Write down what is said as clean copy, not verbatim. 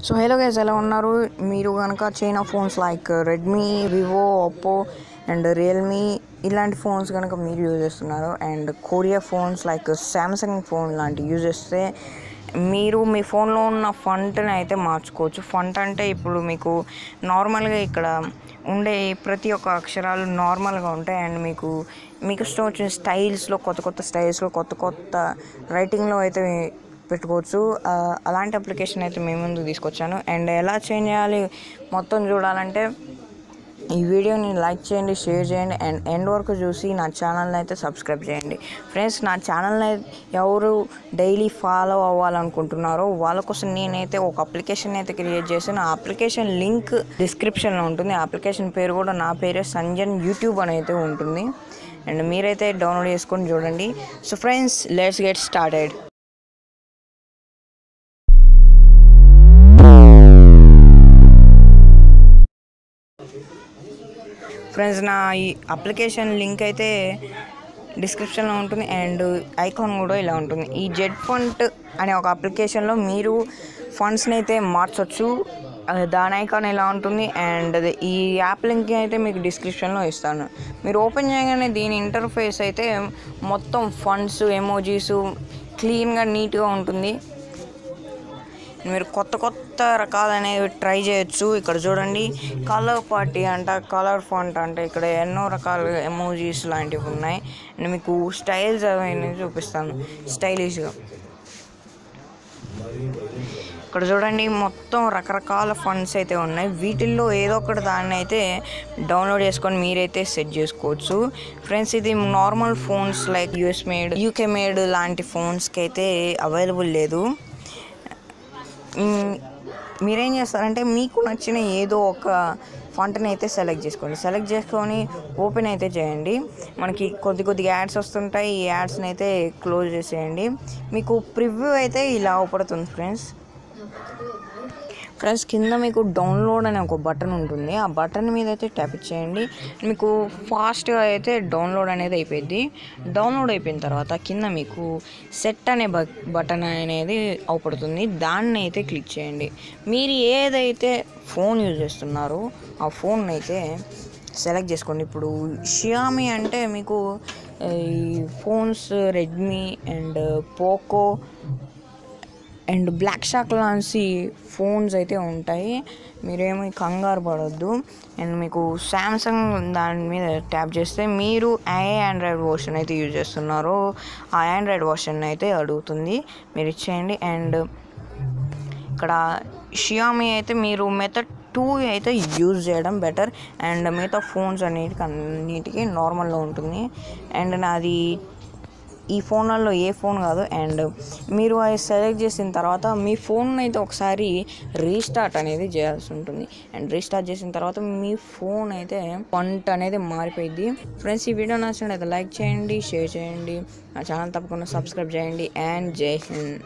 So hello guys, ఎలా ఉన్నారు? మీరు కనుక China phones like Redmi, Vivo, Oppo and Realme ఇలాంటి ఫోన్స్ కనుక మీరు యూజ్ చేస్తున్నారు and Korea phones like Samsung phone లాంటివి యూజ్ చేస్తే మీరు మీ ఫోన్లో ఉన్న ఫంట్ని అయితే మార్చుకోవచ్చు. ఫంట్ అంటే ఇప్పుడు మీకు నార్మల్గా ఇక్కడ ఉండే ప్రతి ఒక్క అక్షరాలు నార్మల్గా ఉంటాయి అండ్ మీకు ఇష్టం వచ్చిన స్టైల్స్లో కొత్త స్టైల్స్లో కొత్త రైటింగ్లో అయితే పెట్టుకోవచ్చు. అలాంటి అప్లికేషన్ అయితే మేము ముందుకు తీసుకొచ్చాను. అండ్ ఎలా చేంజ్ చేయాలి మొత్తం చూడాలంటే ఈ వీడియోని లైక్ చేయండి, షేర్ చేయండి అండ్ ఎండ్ వరకు చూసి నా ఛానల్ని అయితే సబ్స్క్రైబ్ చేయండి. ఫ్రెండ్స్, నా ఛానల్ని ఎవరు డైలీ ఫాలో అవ్వాలనుకుంటున్నారో వాళ్ళ కోసం నేనైతే ఒక అప్లికేషన్ అయితే క్రియేట్ చేశాను. ఆ అప్లికేషన్ లింక్ డిస్క్రిప్షన్లో ఉంటుంది. ఆ అప్లికేషన్ పేరు కూడా నా పేరే, సంజన్ యూట్యూబ్ అని అయితే ఉంటుంది. అండ్ మీరైతే డౌన్లోడ్ చేసుకొని చూడండి. So friends, let's get started. Friends, నా ఈ అప్లికేషన్ లింక్ అయితే డిస్క్రిప్షన్లో ఉంటుంది అండ్ ఐకాన్ కూడా ఇలా ఉంటుంది. ఈ zFont అనే ఒక అప్లికేషన్లో మీరు ఫండ్స్ని అయితే మార్చవచ్చు. దాని ఐకాన్ ఇలా ఉంటుంది అండ్ ఈ యాప్ లింక్ అయితే మీకు డిస్క్రిప్షన్లో ఇస్తాను. మీరు ఓపెన్ చేయగానే దీని ఇంటర్ఫేస్ అయితే మొత్తం ఫండ్స్, ఎమోజీస్ క్లీన్గా నీట్గా ఉంటుంది. మీరు కొత్త రకాలనేవి ట్రై చేయొచ్చు. ఇక్కడ చూడండి, కలర్ పార్టీ అంట, కలర్ ఫాంట్ అంటే ఇక్కడ ఎన్నో రకాల ఎమోజీస్ లాంటివి ఉన్నాయి. అండ్ మీకు స్టైల్స్ అవన్నీ చూపిస్తాను స్టైలిష్గా. ఇక్కడ చూడండి, మొత్తం రకరకాల ఫండ్స్ అయితే ఉన్నాయి. వీటిల్లో ఏదో ఒకటి దాన్ని అయితే డౌన్లోడ్ చేసుకొని మీరైతే సెట్ చేసుకోవచ్చు. ఫ్రెండ్స్, ఇది normal phones like US made, UK made లాంటి ఫోన్స్కి అయితే అవైలబుల్ లేదు. మీరేం చేస్తారంటే మీకు నచ్చిన ఏదో ఒక ఫాంట్ని అయితే సెలెక్ట్ చేసుకొని ఓపెన్ అయితే చేయండి. మనకి కొద్ది యాడ్స్ వస్తుంటాయి. ఈ యాడ్స్ని అయితే క్లోజ్ చేసేయండి. మీకు ప్రివ్యూ అయితే ఇలా అవపడుతుంది. ఫ్రెండ్స్, కింద మీకు డౌన్లోడ్ అనే ఒక బటన్ ఉంటుంది. ఆ బటన్ మీద అయితే ట్యాప్ చేయండి. మీకు ఫాస్ట్గా అయితే డౌన్లోడ్ అనేది అయిపోయింది. డౌన్లోడ్ అయిపోయిన తర్వాత కింద మీకు సెట్ అనే బటన్ అనేది అవపడుతుంది. దాన్ని అయితే క్లిక్ చేయండి. మీరు ఏదైతే ఫోన్ యూజ్ చేస్తున్నారో ఆ ఫోన్ అయితే సెలెక్ట్ చేసుకోండి. ఇప్పుడు షియామి అంటే మీకు ఈ phones Redmi and Poco and Black Shark లాంటి ఫోన్స్ అయితే ఉంటాయి. మీరేమీ కంగారు పడొద్దు. అండ్ మీకు సామ్సంగ్ దాని మీద ట్యాప్ చేస్తే మీరు ఆండ్రాయిడ్ వర్షన్ అయితే యూజ్ చేస్తున్నారో ఆ ఆండ్రాయిడ్ వర్షన్ అయితే అడుగుతుంది, మీరు ఇచ్చేయండి. అండ్ ఇక్కడ షియామి అయితే మీరు మెథడ్ 2 అయితే యూజ్ చేయడం బెటర్. అండ్ మిగతా ఫోన్స్ అన్నిటికీ నార్మల్లో ఉంటుంది. అండ్ నాది ఈ ఫోన్లలో ఏ ఫోన్ కాదు. అండ్ మీరు అది సెలెక్ట్ చేసిన తర్వాత మీ ఫోన్ అయితే ఒకసారి రీస్టార్ట్ అనేది చేయాల్సి ఉంటుంది. అండ్ రీస్టార్ట్ చేసిన తర్వాత మీ ఫోన్ అయితే ఫంట్ అనేది మారిపోయింది. ఫ్రెండ్స్, ఈ వీడియో నచ్చినట్లయితే లైక్ చేయండి, షేర్ చేయండి, నా ఛానల్ తప్పకుండా సబ్స్క్రైబ్ చేయండి. అండ్ జై హింద్.